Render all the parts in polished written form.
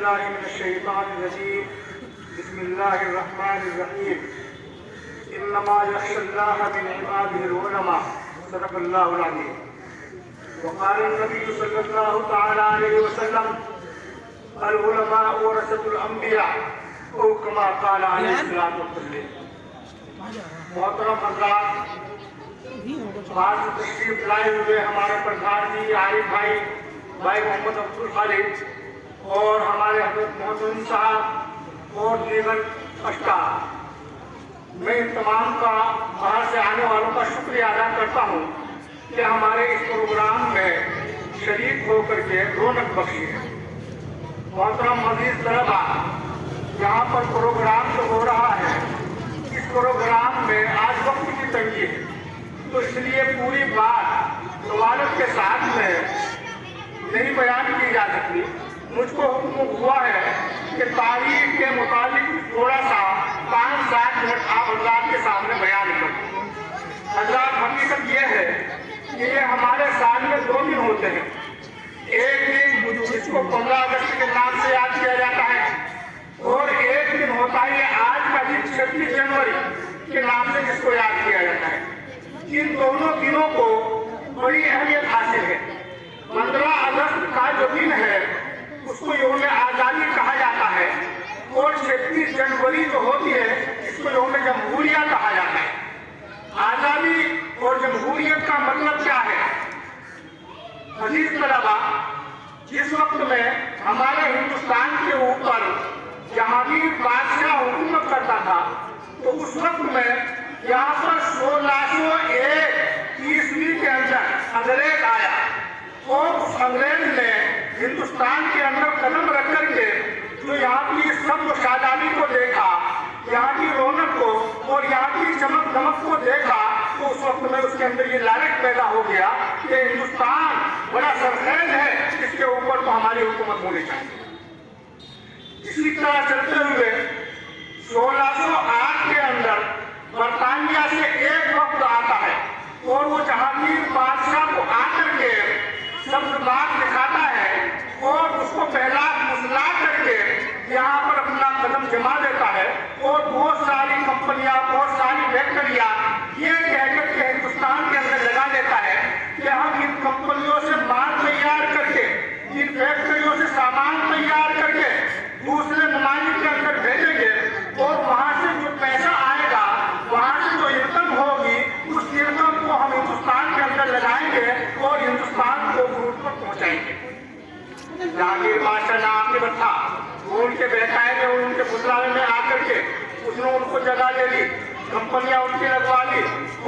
بالله من الشيطان الرجيم بسم الله الرحمن الرحيم إنما يخشى الله من عباده العلماء صدق الله العظيم وقال النبي صلى الله تعالى عليه وسلم العلماء ورثة الأنبياء أو كما قال عليه الصلاة والسلام. محترم حضرات، بعض تشریف لائے ہوئے ہمارے پردھان جی عارف بھائی محمد عبدال خالد اور ہمارے حضرت محمد صاحب اور دیگر اشخاص، میں ان تمام کا باہر سے آنے والوں کا شکریہ ادا کرتا ہوں کہ ہمارے اس پروگرام میں شریک ہو کر کے رونق بخشی ہے. محترم عزیز طلبا، یہاں پر پروگرام جو ہو رہا ہے، اس پروگرام میں آج وقت کی تنگی ہے، تو اس لیے پوری بات سوالت کے ساتھ میں نہیں بیان کی جا سکتی. مجھ کو حکم ہوا ہے کہ تاریخ کے متعلق تھوڑا سا 5-7 منٹ آپ حضرات کے سامنے بیان کروں. حضرات، حقیقت یہ ہے کہ یہ ہمارے سال میں 2 دن ہوتے ہیں. ایک دن جس کو 15 اگست کے نام سے یاد کیا جاتا ہے، اور ایک دن ہوتا ہے آج کا دن 26 جنوری کے نام سے جس کو یاد کیا جاتا ہے. ان دونوں دنوں کو بڑی اہمیت حاصل ہے. 15 اگست کا جو دن ہے اس کو یوم آزادی کہا جاتا ہے، اور 26 جنوری جو ہوتی ہے اس کو یوم جمہوریہ کہا جاتا ہے. آزادی اور جمہوریت کا مطلب کیا ہے؟ عزیز طلبا، جس وقت میں ہمارے ہندوستان کے اوپر جہانگیر بادشاہ حکومت کرتا تھا، تو اس وقت میں یہاں پر 1601 عیسوی کے اندر انگریز آیا، اور اس انگریز نے ہندوستان کے اندر قدم رکھ کر کے جو یہاں کی سبز و شادابی کو دیکھا، یہاں کی رونق کو اور یہاں کی چمک دمک کو دیکھا، تو اس وقت میں اس کے اندر یہ لالچ پیدا ہو گیا کہ ہندوستان بڑا سرخیز ہے، اس کے اوپر تو ہماری حکومت ہونی چاہیے. اسی طرح چلتے ہوئے 1608 کے اندر برطانیہ سے ایک وقت آتا ہے، اور وہ جہانگیر بادشاہ کو آ کر کے سبز باغ دکھاتا ہے، اور اس کو پہلا مسلا کر کے یہاں پر اپنا قدم جما دیتا ہے، اور بہت ساری کمپنیاں، بہت ساری فیکٹریاں یہ کہہ کر کے ہندوستان کے اندر لگا دیتا ہے کہ ہم ان کمپنیوں سے مال تیار کر کے، ان فیکٹریوں سے سامان تیار کر کے دوسرے ممالک کے اندر بھیجیں گے، اور وہاں سے جو پیسہ آئے گا، وہاں سے جو انکم ہوگی، اس انکم کو ہم ہندوستان کے اندر لگائیں گے اور ہندوستان کو عروج پر پہنچائیں گے. جہانگیر بادشاہ ناعاقبت تھا، وہ ان کے بہکائے میں، ان کے بتلاوے میں آ کر کے اس نے ان کو جگہ دے دی، کمپنیاں ان کی لگوا لی،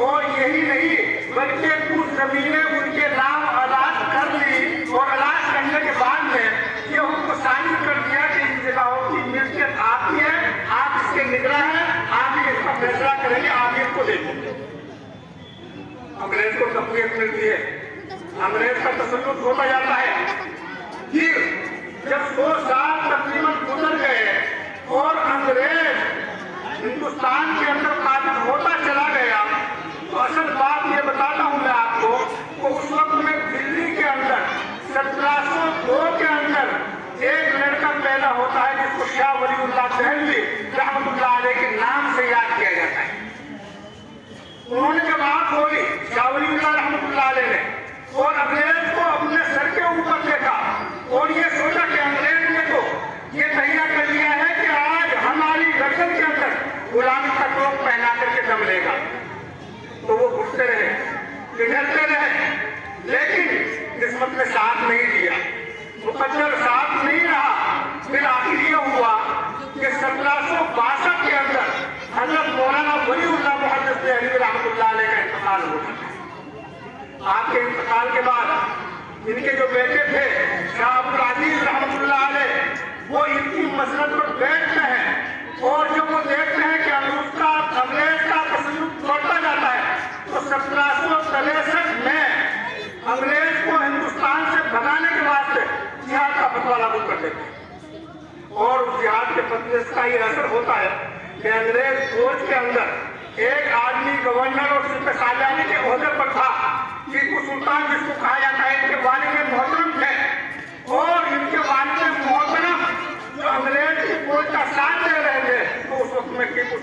اور یہی نہیں بلکہ کچھ زمینیں ان کے نام الاٹ کر لی، اور الاٹ کرنے کے بعد میں یہ ان کو ثابت کر دیا کہ ان جگہوں کی ملکیت آپ کی ہے، آپ اس کے نگراں ہیں، آپ ہی اس کا فیصلہ کریں گے، آپ ان کو دیں گے. انگریز کو تقویت ملتی ہے، انگریز کا تسلط ہوتا جاتا ہے. پھر جب 100 سال تقریباً گزر گئے اور انگریز ہندوستان کے اندر قابض ہوتا چلا گیا، تو اصل بات یہ بتاتا ہوں میں آپ کو کہ اس وقت میں دلی کے اندر 1702 کے اندر ایک لڑکا پیدا ہوتا ہے جس کو شاہ ولی اللہ دہلوی رحمۃ اللہ علیہ کے نام سے یاد کیا جاتا ہے. انہوں نے جب آنکھ کھولی شاہ ولی اللہ رحمۃ اللہ علیہ نے، اور انگریز کو اپنے سر کے اوپر دیکھا، اور یہ سوچا کہ انگریز نے تو یہ تہیہ کر لیا ہے کہ آج ہماری گردن کے اندر غلامی کا ٹوپ پہنا کر کے دم لے گا. تو وہ گھٹتے رہے، ڈرتے رہے، لیکن قسمت نے ساتھ نہیں دیا، مقدر ساتھ نہیں رہا. پھر آخر یہ ہوا کہ 1762 کے اندر حضرت مولانا ولی اللہ محدث دہلوی رحمۃ اللہ علیہ کا انتقال ہو جاتا ہے. آپ کے انتقال کے بعد ان کے جو بیٹے تھے شاہ عبدالعزیز رحمۃ اللہ علیہ، وہ ان کی مسند پر بیٹھتے ہیں، اور جب وہ دیکھتے ہیں کہ انگریز کا تسلط بڑھتا جاتا ہے، تو 1763 میں انگریز کو ہندوستان سے بھگانے کے واسطے جہاد کا فتویٰ لاگو کر دیتے ہیں. اور اس جہاد کے فتوے کا یہ اثر ہوتا ہے کہ انگریز فوج کے اندر ایک آدمی گورنر اور سپہ سالاری کے عہدے پر تھا، ٹیپو سلطان جس کو کہا جاتا ہے، ان کے والد محترم تھے، اور ان کے والد محترم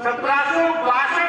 1762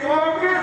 24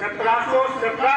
1717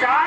4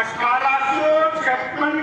1856